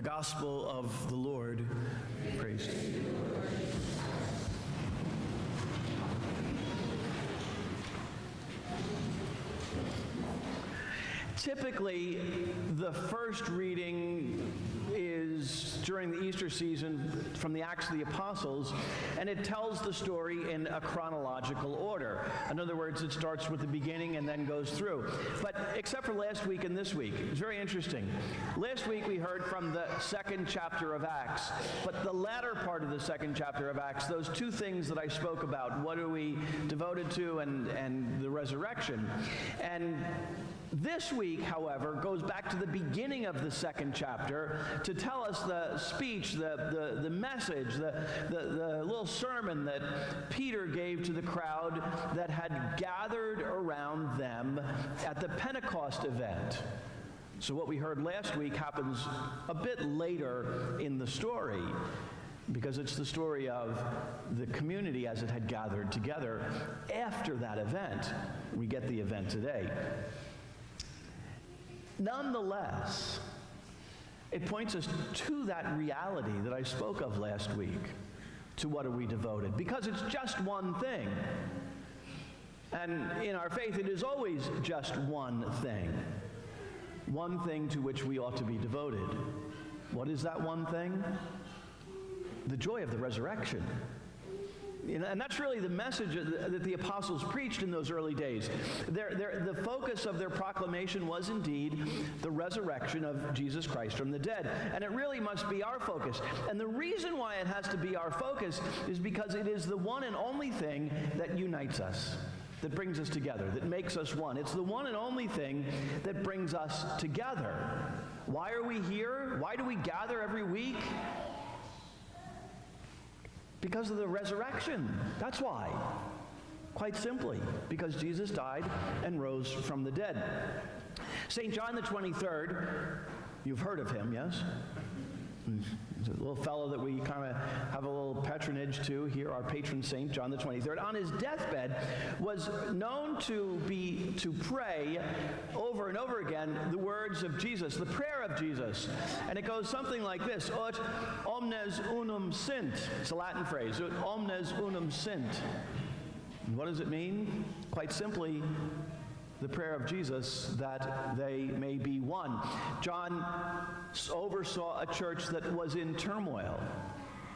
gospel of the Lord. Praise to you, Lord. Typically, the first reading is during the Easter season from the Acts of the Apostles, and it tells the story in a chronological order. In other words, it starts with the beginning and then goes through. But except for last week and this week, it's very interesting. Last week we heard from the second chapter of Acts, but the latter part of the second chapter of Acts, those two things that I spoke about, what are we devoted to and the resurrection. And this week, however, goes back to the beginning of the second chapter to tell us the speech, the message, the little sermon that Peter gave to the crowd that had gathered around them at the Pentecost event. So what we heard last week happens a bit later in the story, because it's the story of the community as it had gathered together after that event. We get the event today. Nonetheless, it points us to that reality that I spoke of last week, to what are we devoted, because it's just one thing. And in our faith, it is always just one thing to which we ought to be devoted. What is that one thing? The joy of the resurrection. And that's really the message that the apostles preached in those early days. The focus of their proclamation was indeed the resurrection of Jesus Christ from the dead. And it really must be our focus. And the reason why it has to be our focus is because it is the one and only thing that unites us, that brings us together, that makes us one. It's the one and only thing that brings us together. Why are we here? Why do we gather every week? Because of the resurrection. That's why. Quite simply, because Jesus died and rose from the dead. St. John the 23rd, you've heard of him, yes? He's a little fellow that we kind of have a little patronage to here, our patron saint, John the 23rd. On his deathbed was known to pray over and over again the words of Jesus, the prayer of Jesus. And it goes something like this: Ut omnes unum sint. It's a Latin phrase. Ut omnes unum sint. And what does it mean? Quite simply, the prayer of Jesus, that they may be one. John oversaw a church that was in turmoil,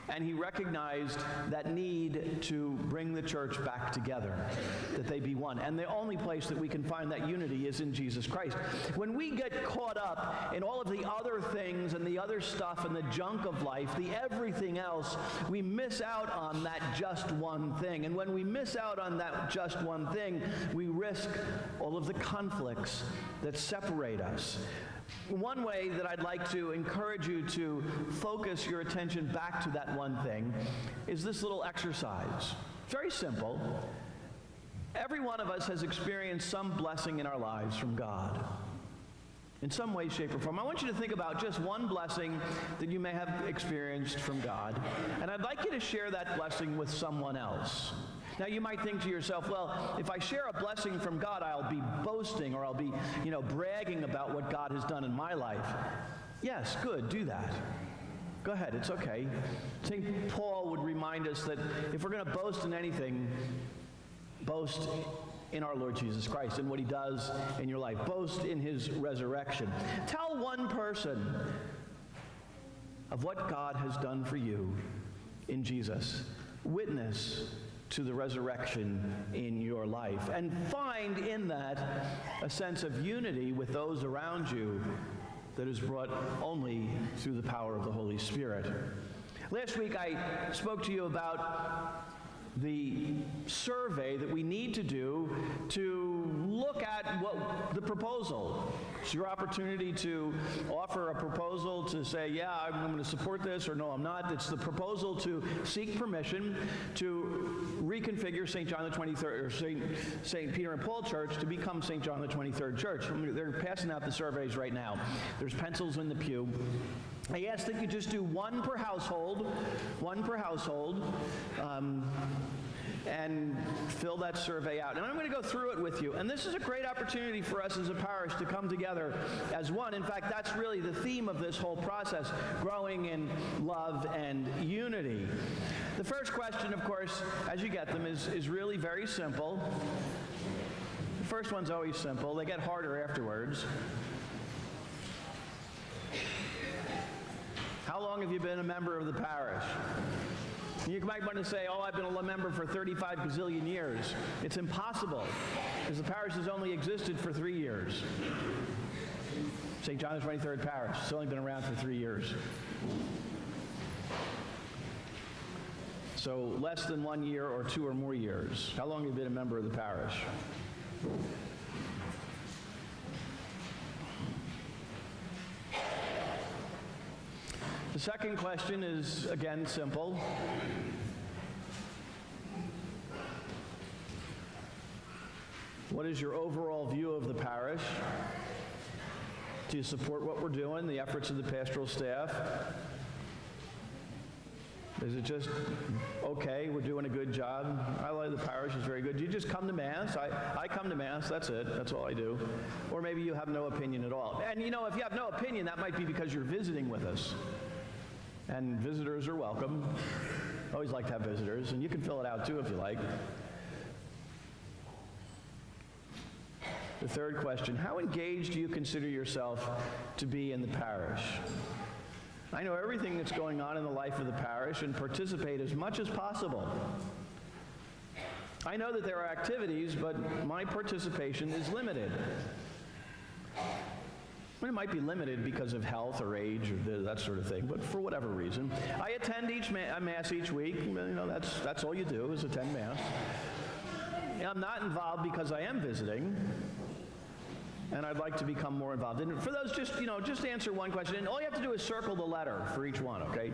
and he recognized that need to bring the church back together, that they be one. And the only place that we can find that unity is in Jesus Christ. When we get caught up in all of the other things and the other stuff and the junk of life, the everything else, we miss out on that just one thing. And when we miss out on that just one thing, we risk all of the conflicts that separate us. One way that I'd like to encourage you to focus your attention back to that one thing is this little exercise. Very simple. Every one of us has experienced some blessing in our lives from God, in some way, shape, or form. I want you to think about just one blessing that you may have experienced from God, and I'd like you to share that blessing with someone else. Now, you might think to yourself, well, if I share a blessing from God, I'll be boasting, or I'll be, bragging about what God has done in my life. Yes, good, do that. Go ahead, it's okay. St. Paul would remind us that if we're going to boast in anything, boast in our Lord Jesus Christ and what he does in your life. Boast in his resurrection. Tell one person of what God has done for you in Jesus. Witness to the resurrection in your life, and find in that a sense of unity with those around you that is brought only through the power of the Holy Spirit. Last week I spoke to you about the survey that we need to do to look at what the proposal. It's your opportunity to offer a proposal to say, yeah, I'm going to support this, or no, I'm not. It's the proposal to seek permission to reconfigure St. John the 23rd, or St. Peter and Paul Church to become St. John the 23rd Church. They're passing out the surveys right now. There's pencils in the pew. I ask that you just do one per household. and fill that survey out. And I'm going to go through it with you. And this is a great opportunity for us as a parish to come together as one. In fact, that's really the theme of this whole process, growing in love and unity. The first question, of course, as you get them, is really very simple. The first one's always simple. They get harder afterwards. How long have you been a member of the parish? You might want to say, oh, I've been a member for 35 gazillion years. It's impossible, because the parish has only existed for 3 years. St. John the 23rd Parish. It's only been around for 3 years. So less than 1 year or 2 or more years. How long have you been a member of the parish? The second question is, again, simple. What is your overall view of the parish? Do you support what we're doing, the efforts of the pastoral staff? Is it just, okay, we're doing a good job? I like the parish is very good. Do you just come to Mass? I come to Mass, that's it. That's all I do. Or maybe you have no opinion at all. And you know, if you have no opinion, that might be because you're visiting with us. And visitors are welcome. I always like to have visitors, and you can fill it out too if you like. The third question, how engaged do you consider yourself to be in the parish? I know everything that's going on in the life of the parish and participate as much as possible. I know that there are activities, but my participation is limited. It might be limited because of health or age or that sort of thing, but for whatever reason. I attend Mass each week. You know, that's all you do is attend Mass. I'm not involved because I am visiting, and I'd like to become more involved. And for those, just answer one question. And all you have to do is circle the letter for each one, okay?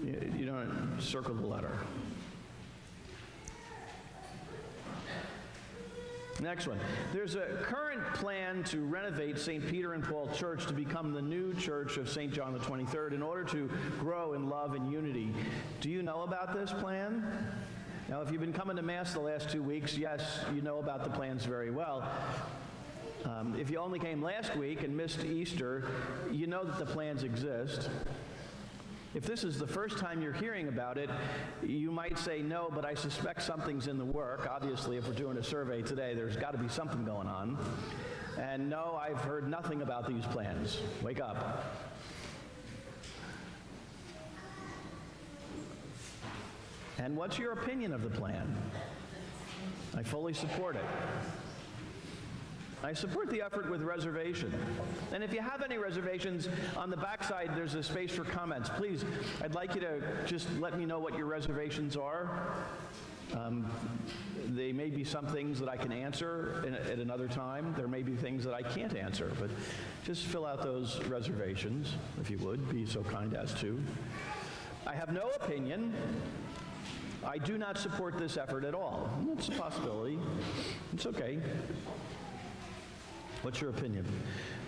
You don't circle the letter. Next one. There's a current plan to renovate St. Peter and Paul Church to become the new church of St. John the 23rd in order to grow in love and unity. Do you know about this plan? Now, if you've been coming to Mass the last 2 weeks, yes, you know about the plans very well. If you only came last week and missed Easter, you know that the plans exist. If this is the first time you're hearing about it, you might say, no, but I suspect something's in the work. Obviously, if we're doing a survey today, there's got to be something going on. And no, I've heard nothing about these plans. Wake up. And what's your opinion of the plan? I fully support it. I support the effort with reservation. And if you have any reservations, on the backside there's a space for comments. Please, I'd like you to just let me know what your reservations are. They may be some things that I can answer at another time. There may be things that I can't answer, but just fill out those reservations, if you would, be so kind as to. I have no opinion. I do not support this effort at all. That's a possibility. It's okay. What's your opinion?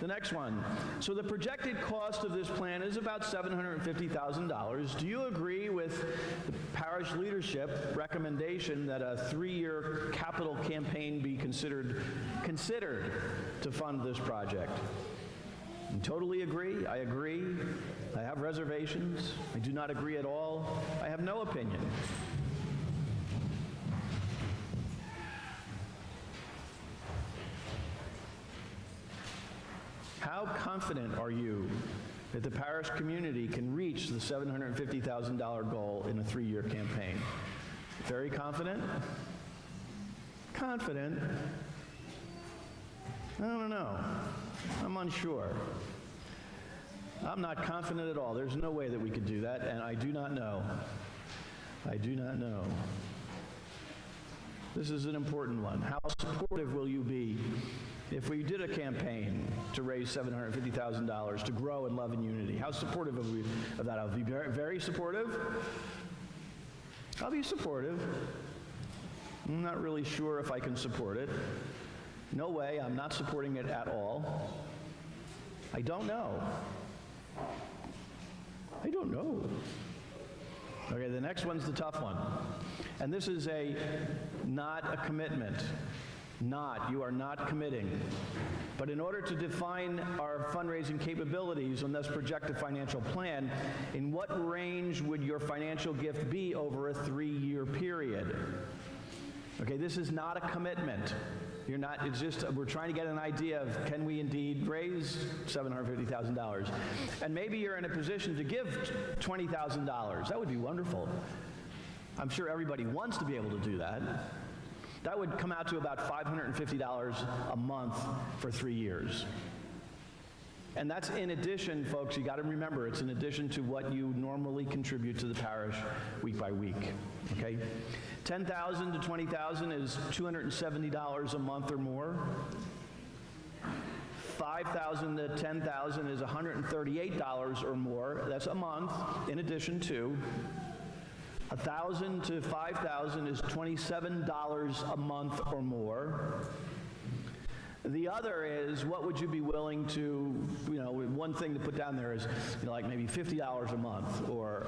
The next one. So the projected cost of this plan is about $750,000. Do you agree with the parish leadership recommendation that a 3-year capital campaign be considered to fund this project? I totally agree. I agree. I have reservations. I do not agree at all. I have no opinion. How confident are you that the parish community can reach the $750,000 goal in a 3-year campaign? Very confident? Confident? I don't know. I'm unsure. I'm not confident at all. There's no way that we could do that, and I do not know. I do not know. This is an important one. How supportive will you be if we did a campaign to raise $750,000 to grow in love and unity? How supportive of that? I'll be very, very supportive. I'll be supportive. I'm not really sure if I can support it. No way, I'm not supporting it at all. I don't know. I don't know. Okay, the next one's the tough one. And this is not a commitment. You are not committing. But in order to define our fundraising capabilities and thus project a financial plan, in what range would your financial gift be over a 3-year period? Okay, this is not a commitment. It's just, we're trying to get an idea of, can we indeed raise $750,000? And maybe you're in a position to give $20,000. That would be wonderful. I'm sure everybody wants to be able to do that. That would come out to about $550 a month for 3 years. And that's in addition, folks, you got to remember, it's in addition to what you normally contribute to the parish week by week, okay? $10,000 to $20,000 is $270 a month or more. $5,000 to $10,000 is $138 or more. That's a month, in addition to. $1,000 to $5,000 is $27 a month or more. The other is, what would you be willing to, one thing to put down there is, like maybe $50 a month, or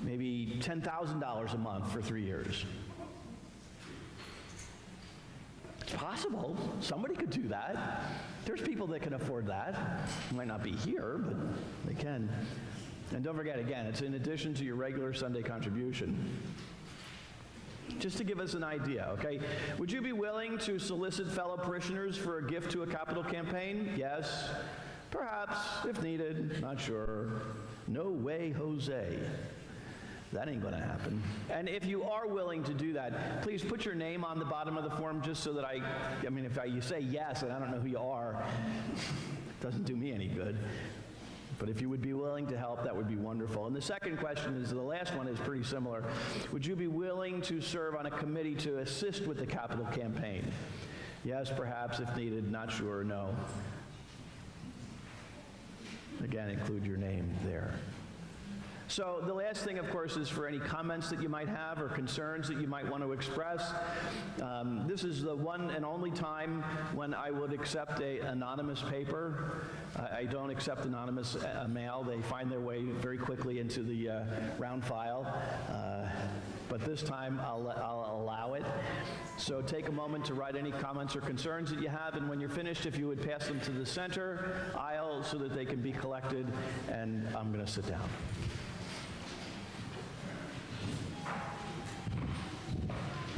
maybe $10,000 a month for 3 years. It's possible. Somebody could do that. There's people that can afford that. They might not be here, but they can. And don't forget, again, it's in addition to your regular Sunday contribution. Just to give us an idea, okay? Would you be willing to solicit fellow parishioners for a gift to a capital campaign? Yes. Perhaps, if needed. Not sure. No way, Jose. That ain't going to happen. And if you are willing to do that, please put your name on the bottom of the form just so that if you say yes and I don't know who you are, it doesn't do me any good. But if you would be willing to help, that would be wonderful. And the second question is, the last one is pretty similar. Would you be willing to serve on a committee to assist with the capital campaign? Yes, perhaps, if needed, not sure, no. Again, include your name there. So the last thing, of course, is for any comments that you might have or concerns that you might want to express. This is the one and only time when I would accept an anonymous paper. I don't accept anonymous mail. They find their way very quickly into the round file. But this time I'll allow it. So take a moment to write any comments or concerns that you have, and when you're finished, if you would pass them to the center aisle so that they can be collected, and I'm going to sit down.